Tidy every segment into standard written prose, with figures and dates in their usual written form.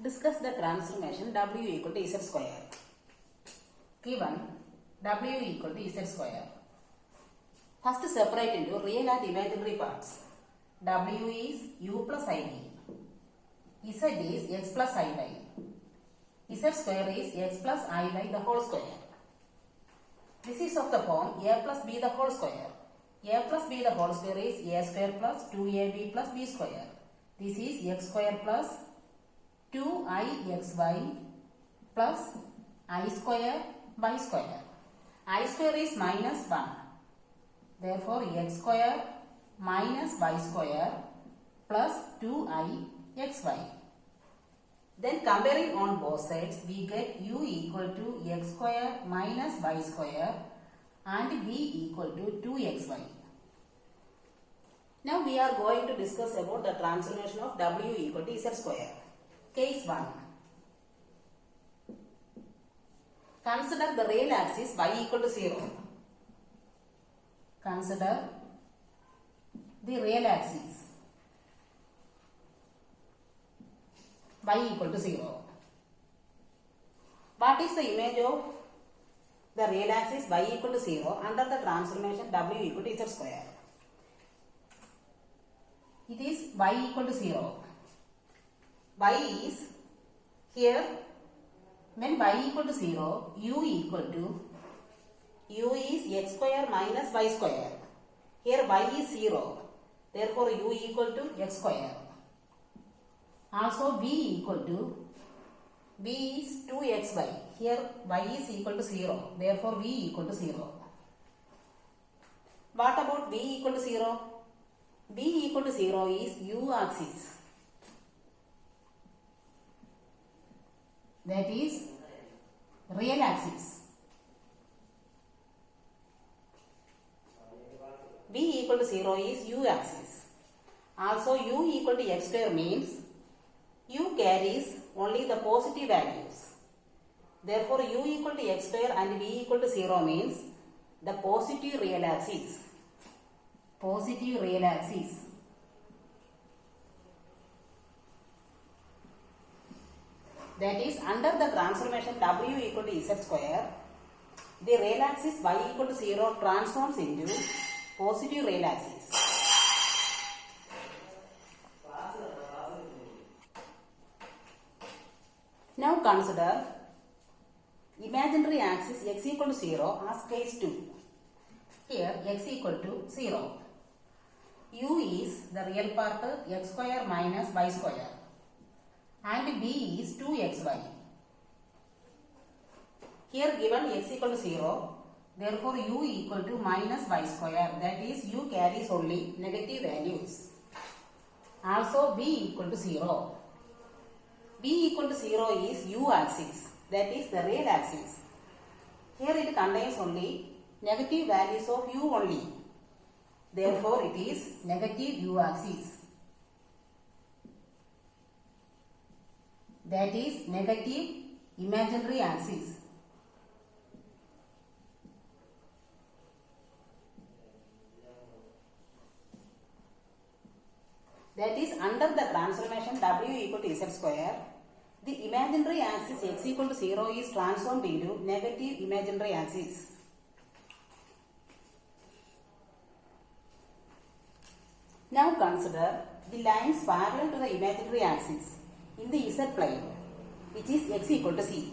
Discuss the transformation W equal to Z square. Given W equal to Z square. First separate into real and imaginary parts. W is U plus ID. Z is X plus Iy. Z square is X plus Iy the whole square. This is of the form A plus B the whole square. A plus B the whole square is A square plus 2AB plus B square. This is X square plus 2IXY plus I square by square. I square is minus 1. Therefore, X square minus Y square plus 2IXY. Then comparing on both sides, we get U equal to X square minus Y square and V equal to 2XY. Now we are going to discuss about the transformation of W equal to Z square. Case 1. Consider the real axis y equal to 0. Consider the real axis y equal to 0. What is the image of the real axis y equal to 0 under the transformation W equal to Z square? It is y equal to 0. Y is here, when y equal to 0, U equal to, U is X square minus Y square. Here Y is 0. Therefore, U equal to X square. Also, V equal to, V is 2XY. Here Y is equal to 0. Therefore, V equal to 0. What about V equal to 0? V equal to 0 is U axis. That is real axis. V equal to 0 is U axis. Also U equal to X square means U carries only the positive values. Therefore U equal to X square and V equal to 0 means the positive real axis. Positive real axis. That is, under the transformation W equal to Z square, the real axis Y equal to 0 transforms into positive real axis. Now consider imaginary axis X equal to 0 as case 2. Here X equal to 0. U is the real part X square minus Y square. And B is 2XY. Here given X equal to 0, therefore U equal to minus Y square, that is U carries only negative values. Also B equal to 0. B equal to 0 is U axis, that is the real axis. Here it contains only negative values of U only. Therefore it is negative U axis. That is negative imaginary axis. That is, under the transformation W equal to Z square, the imaginary axis X equal to 0 is transformed into negative imaginary axis. Now consider the lines parallel to the imaginary axis in the Z plane, which is X equal to C.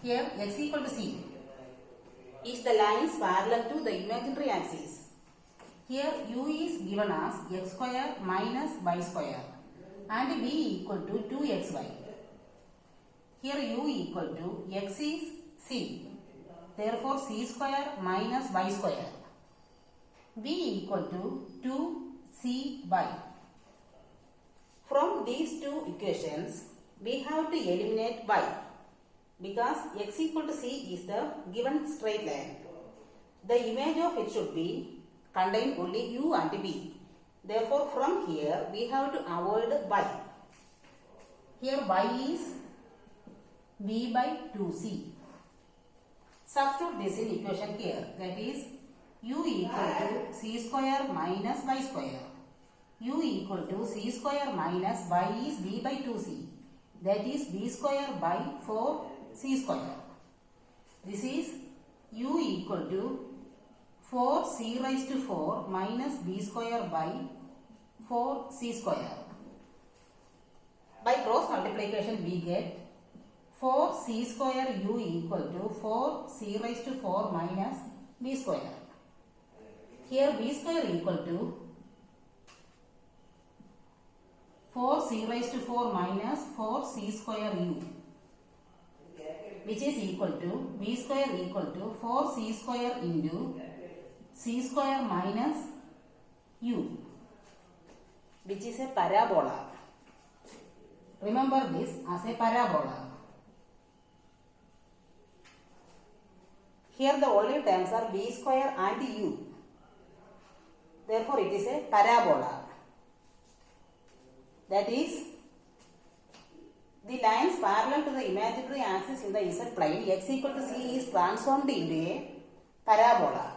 Here X equal to C is the lines parallel to the imaginary axis. Here U is given as X square minus Y square and V equal to 2XY. Here U equal to X is C. Therefore C square minus Y square. V equal to 2CY. From these two equations, we have to eliminate Y because X equal to C is the given straight line. The image of it should be contain only U and V. Therefore, from here we have to avoid Y. Here Y is V by 2C. Substitute this in equation here. That is U equal to C square minus Y square. U equal to C square minus Y is V by 2C. that is b square by 4c square. This is u equal to 4c raised to 4 minus b square by 4c square. By cross multiplication we get 4c square u equal to 4c raised to 4 minus b square. Here b square equal to 4c raised to 4 minus 4c square u, which is equal to b square equal to 4c square into c square minus u, which is a parabola. Remember this as a parabola. Here the only terms are b square and u. Therefore, it is a parabola. That is, the lines parallel to the imaginary axis in the z plane x equal to c is transformed into a parabola.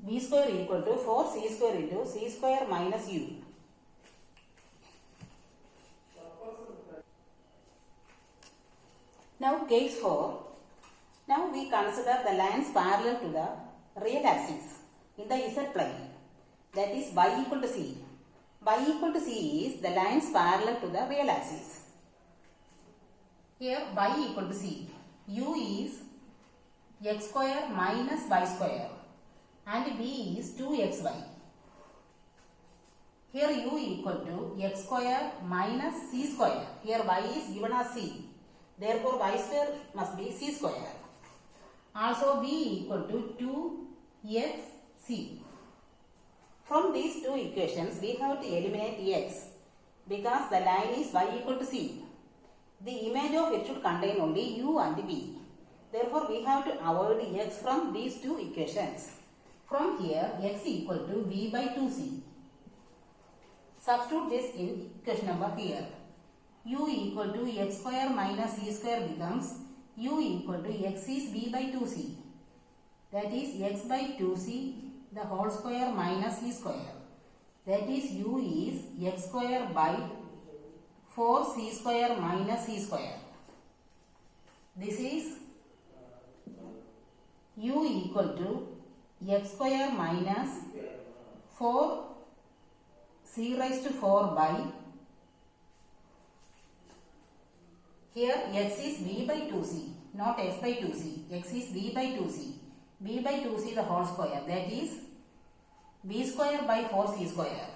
B square equal to 4c square into c square minus u. Now case 4. Now we consider the lines parallel to the real axis in the z plane, that is y equal to c. Y equal to c is the lines parallel to the real axis. Here y equal to c. U is x square minus y square and v is 2xy. Here u equal to x square minus c square. Here y is given as c. Therefore y square must be c square. Also v equal to 2xc. From these two equations we have to eliminate x because the line is y equal to c. The image of it should contain only u and v. Therefore we have to avoid x from these two equations. From here x equal to v by 2c. Substitute this in equation number here. U equal to x square minus c square becomes u equal to x is v by 2c. That is x by 2c the whole square minus c square. That is u is x square by 4c square minus c square. This is u equal to x square minus 4c raised to 4 by, here x is v by 2c, not x by 2c. X is v by 2c. V by 2c the whole square, that is b square by 4c square.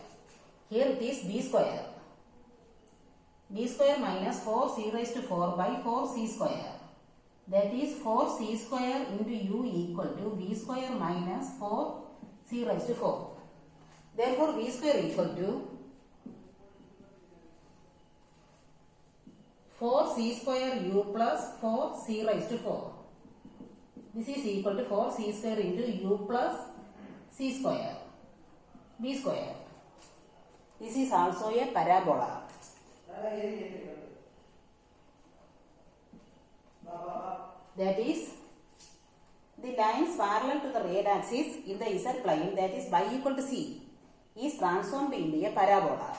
Here it is b square. B square minus 4c raised to 4 by 4c square. That is 4c square into u equal to v square minus 4c raised to 4. Therefore v square equal to 4c square u plus 4c raised to 4. This is equal to 4c square into u plus c square, b square. This is also a parabola. That is, the lines parallel to the real axis in the z plane, that is y equal to c, is transformed into a parabola.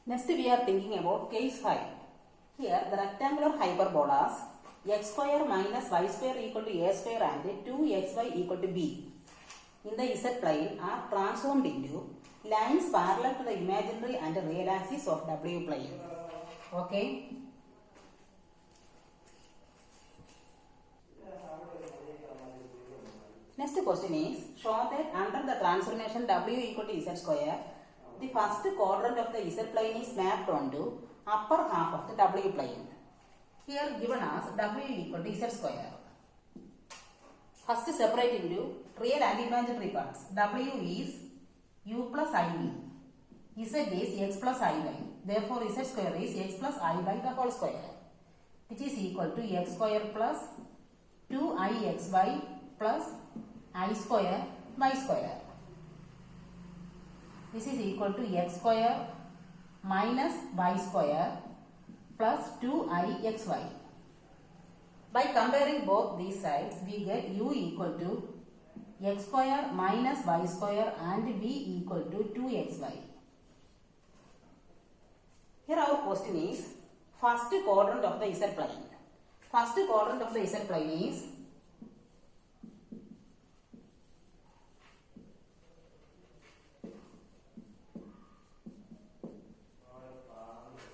Next we are thinking about case 5. Here the rectangular hyperbolas x square minus y square equal to a square and 2xy equal to b in the z plane are transformed into lines parallel to the imaginary and real axis of w plane. Okay. Next question is, show that under the transformation w equal to z square, the first quadrant of the z plane is mapped onto upper half of the w plane. Here given as w equal to z square. First separate into real and imaginary parts. W is u plus iv. Z is x plus iy. Therefore z square is x plus iy the whole square, which is equal to x square plus 2ixy plus I square y square. This is equal to x square minus y square plus 2ixy. By comparing both these sides, we get u equal to x square minus y square and v equal to 2xy. Here our question is first quadrant of the Z plane. First quadrant of the Z plane is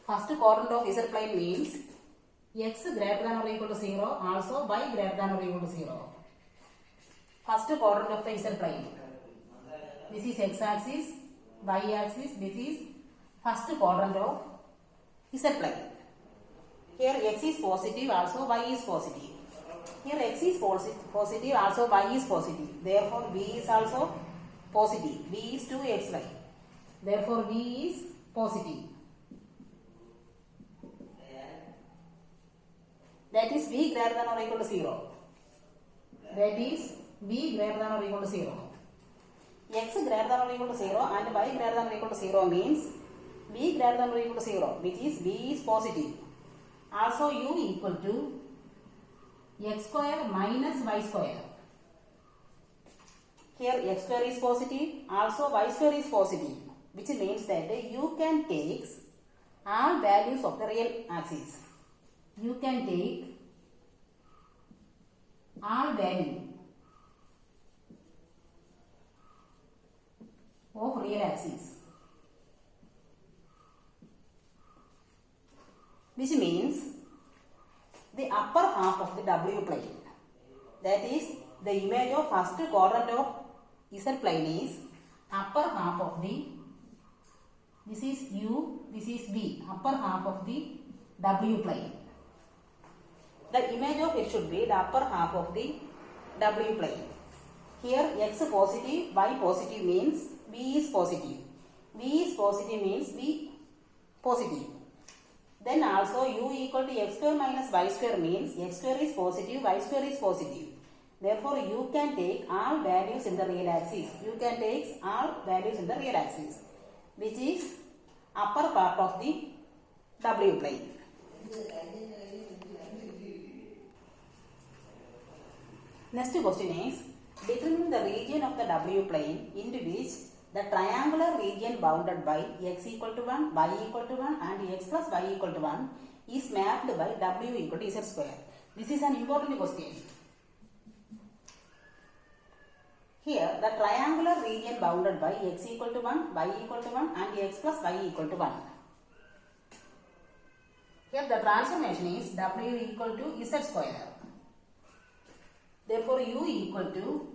first quadrant of Z plane means x greater than or equal to 0, also y greater than or equal to 0. First quadrant of the Z plane. This is x axis, y axis, this is first quadrant of Z plane. Here x is positive, also y is positive. Here x is positive, also y is positive. Therefore v is also positive. V is 2xy. Therefore v is positive. That is v greater than or equal to 0. That is v greater than or equal to 0. X greater than or equal to 0 and y greater than or equal to 0 means v greater than or equal to 0, which is v is positive. Also u equal to x square minus y square. Here x square is positive, also y square is positive, which means that you can take all values of the real axis. You can take all value of real axis, which means the upper half of the W plane. That is the image of first quadrant of Z plane is upper half of the, this is U, this is V, upper half of the W plane. The image of it should be the upper half of the W plane. Here x positive, y positive means v is positive. V is positive means v positive. Then also u equal to x square minus y square means x square is positive, y square is positive. Therefore you can take all values in the real axis. You can take all values in the real axis, which is upper part of the W plane. Next question is, determine the region of the W plane into which the triangular region bounded by x equal to 1, y equal to 1 and x plus y equal to 1 is mapped by W equal to Z square. This is an important question. Here the triangular region bounded by x equal to 1, y equal to 1 and x plus y equal to 1. Here the transformation is W equal to Z square. Therefore u equal to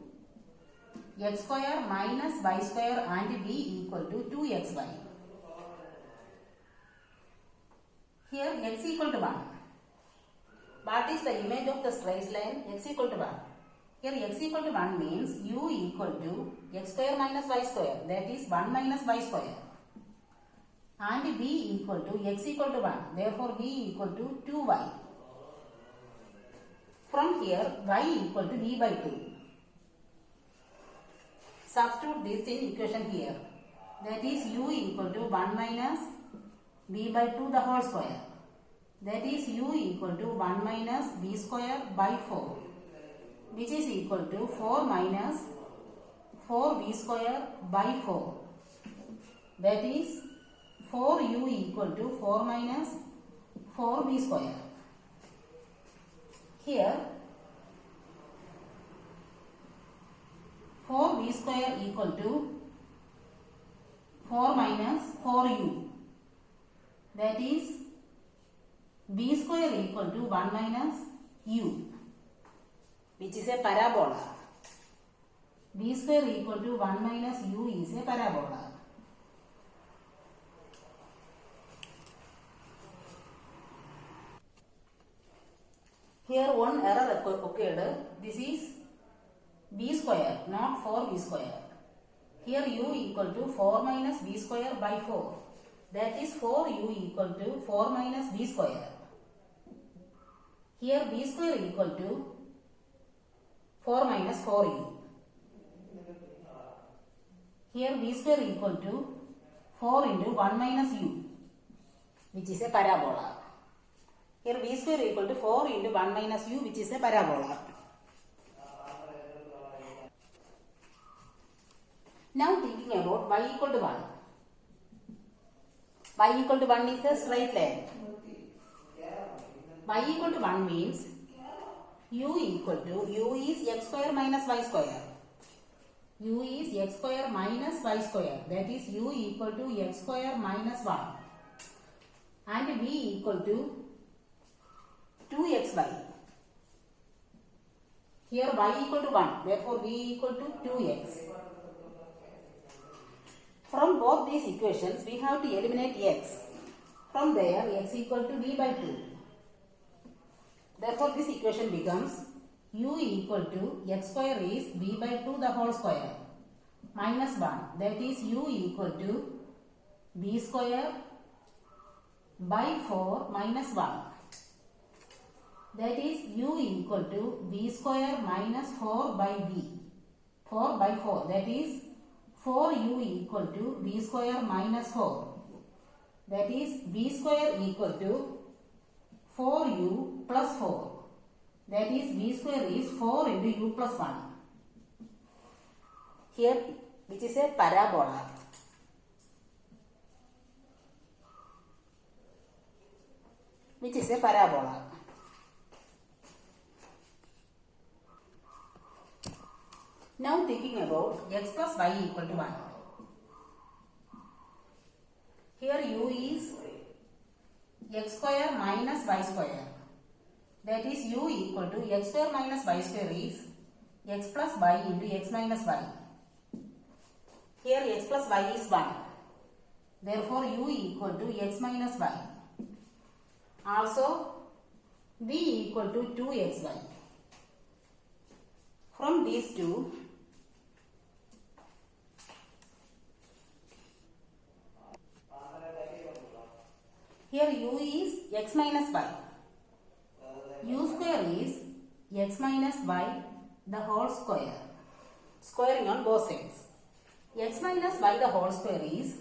x square minus y square and v equal to 2xy. Here x equal to 1. What is the image of the straight line x equal to 1? Here x equal to 1 means u equal to x square minus y square, that is 1 minus y square, and v equal to x equal to 1, therefore v equal to 2y. From here y equal to v by 2. Substitute this in equation here, that is u equal to 1 minus v by 2 the whole square, that is u equal to 1 minus v square by 4, which is equal to 4 minus 4v square by 4, that is 4u equal to 4 minus 4v square. Here 4v square equal to 4 minus 4u, that is v square equal to 1 minus u, which is a parabola. V square equal to 1 minus u is a parabola. Here one error occurred. This is v square, not 4v square. Here u equal to 4 minus v square by 4. That is 4u equal to 4 minus v square. Here v square equal to 4 minus 4u. Here v square equal to 4 into 1 minus u, which is a parabola. Here v square equal to 4 into 1 minus u, which is a parabola. Now thinking about y equal to 1. Y equal to 1 is a straight line. Y equal to 1 means u is x square minus y square. U is x square minus y square. That is u equal to x square minus 1. And v equal to 2xy. Here y equal to 1. Therefore v equal to 2x. From both these equations, we have to eliminate x. From there, x equal to v by 2. Therefore, this equation becomes u equal to x square is v by 2 the whole square minus 1. That is u equal to v square by 4 minus 1. That is u equal to v square minus 4 by v. 4 by 4. That is 4u equal to v square minus 4. That is v square equal to 4u plus 4. That is v square is 4 into u plus 1. Here which is a parabola. Which is a parabola. Now thinking about x plus y equal to 1. Here u is x square minus y square. That is u equal to x square minus y square is x plus y into x minus y. Here x plus y is 1. Therefore u equal to x minus y. Also v equal to 2xy. From these two, here u is x minus y. U square is x minus y the whole square. Squaring on both sides. X minus y the whole square is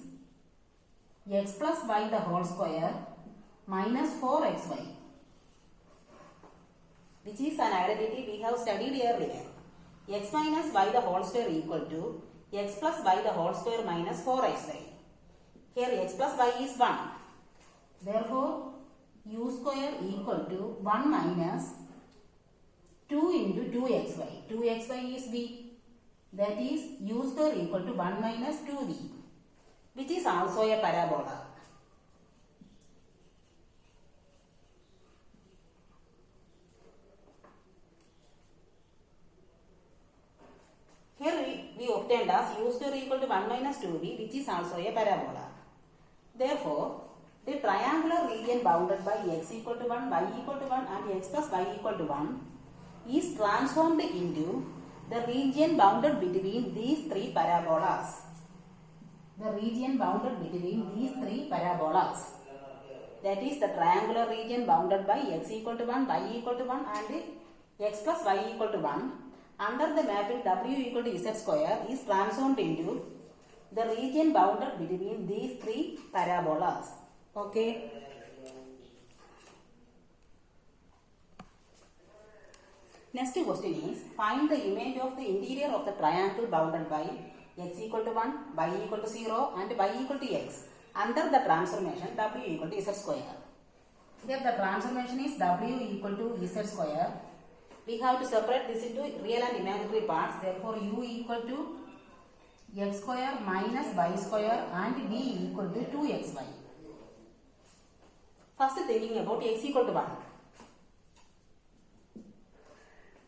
x plus y the whole square minus 4xy. Which is an identity we have studied earlier. X minus y the whole square equal to x plus y the whole square minus 4xy. Here x plus y is 1. Therefore, u square equal to 1 minus 2 into 2xy. 2xy is v. That is u square equal to 1 minus 2v. Which is also a parabola. Here we obtained as u square equal to 1 minus 2v, which is also a parabola. Therefore, the triangular region bounded by x equal to 1, y equal to 1 and x plus y equal to 1 is transformed into the region bounded between these three parabolas. The region bounded between these three parabolas. That is the triangular region bounded by x equal to 1, y equal to 1 and x plus y equal to 1 under the mapping w equal to z square is transformed into the region bounded between these three parabolas. Okay. Next question is, find the image of the interior of the triangle bounded by x equal to 1, y equal to 0 and y equal to x under the transformation w equal to z square. Here the transformation is w equal to z square. We have to separate this into real and imaginary parts. Therefore, u equal to x square minus y square and v equal to 2xy. First thinking about x equal to 1.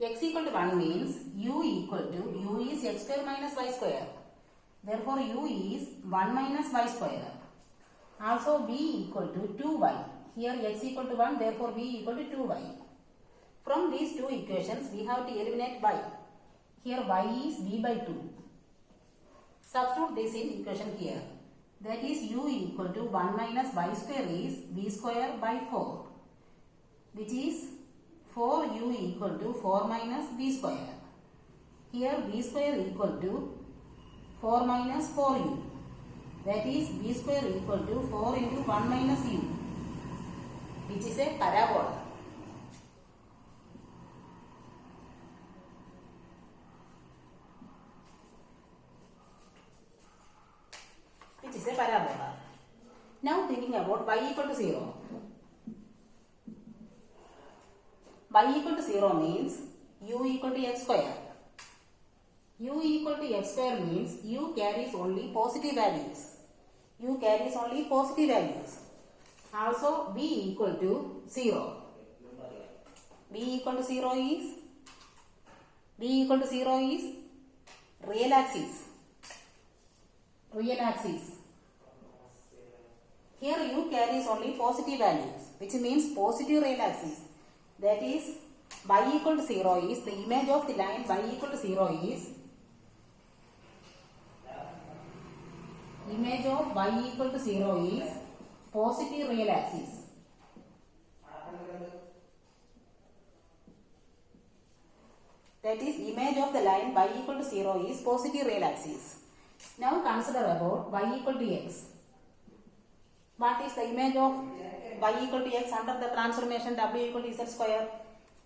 X equal to 1 means u is x square minus y square. Therefore, u is 1 minus y square. Also, v equal to 2y. Here x equal to 1, therefore v equal to 2y. From these two equations, we have to eliminate y. Here y is v by 2. Substitute this in equation here. That is u equal to 1 minus y square is v square by 4. Which is 4u equal to 4 minus v square. Here v square equal to 4 minus 4u. That is v square equal to 4 into 1 minus u. Which is a parabola. is a parabola. Now thinking about y equal to 0. Y equal to 0 means u equal to x square. U equal to x square means u carries only positive values. U carries only positive values. Also b equal to 0. B equal to 0 is real axis. Real axis. Here u carries only positive values, which means positive real axis. That is, y equal to 0 is the image of the line y equal to 0 is image of y equal to 0 is positive real axis. That is, image of the line y equal to 0 is positive real axis. Now consider about y equal to x. What is the image of y equal to x under the transformation w equal to z square?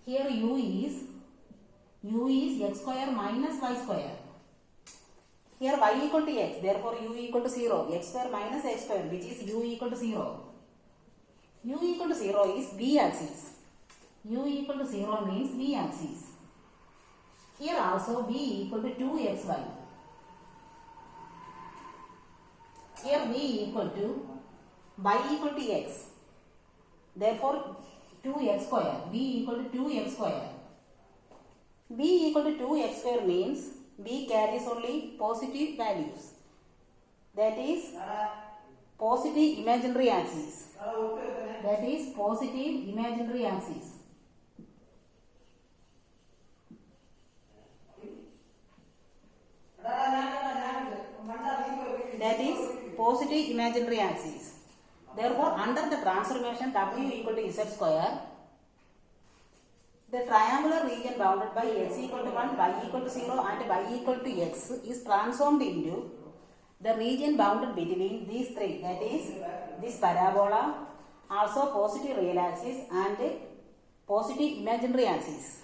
Here u is x square minus y square. Here y equal to x, therefore u equal to 0. X square minus x square, which is u equal to 0. U equal to 0 is v axis. U equal to 0 means v axis. Here also v equal to 2xy. Here v equal to y equal to x. Therefore 2x square. V equal to 2x square. V equal to 2x square means v carries only positive values. That is positive imaginary axis. That is positive imaginary axis. That is positive imaginary axis. Therefore, under the transformation w equal to z square, the triangular region bounded by x equal to 1, y equal to 0 and y equal to x is transformed into the region bounded between these three. That is, this parabola, also positive real axis and positive imaginary axis.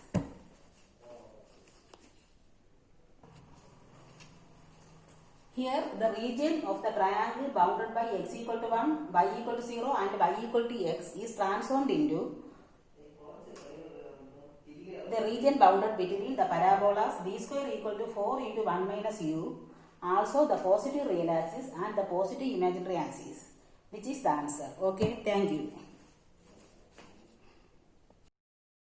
Here the region of the triangle bounded by x equal to 1, y equal to 0 and y equal to x is transformed into the region bounded between the parabolas b square equal to 4 into 1 minus u, also the positive real axis and the positive imaginary axis, which is the answer. Okay, thank you.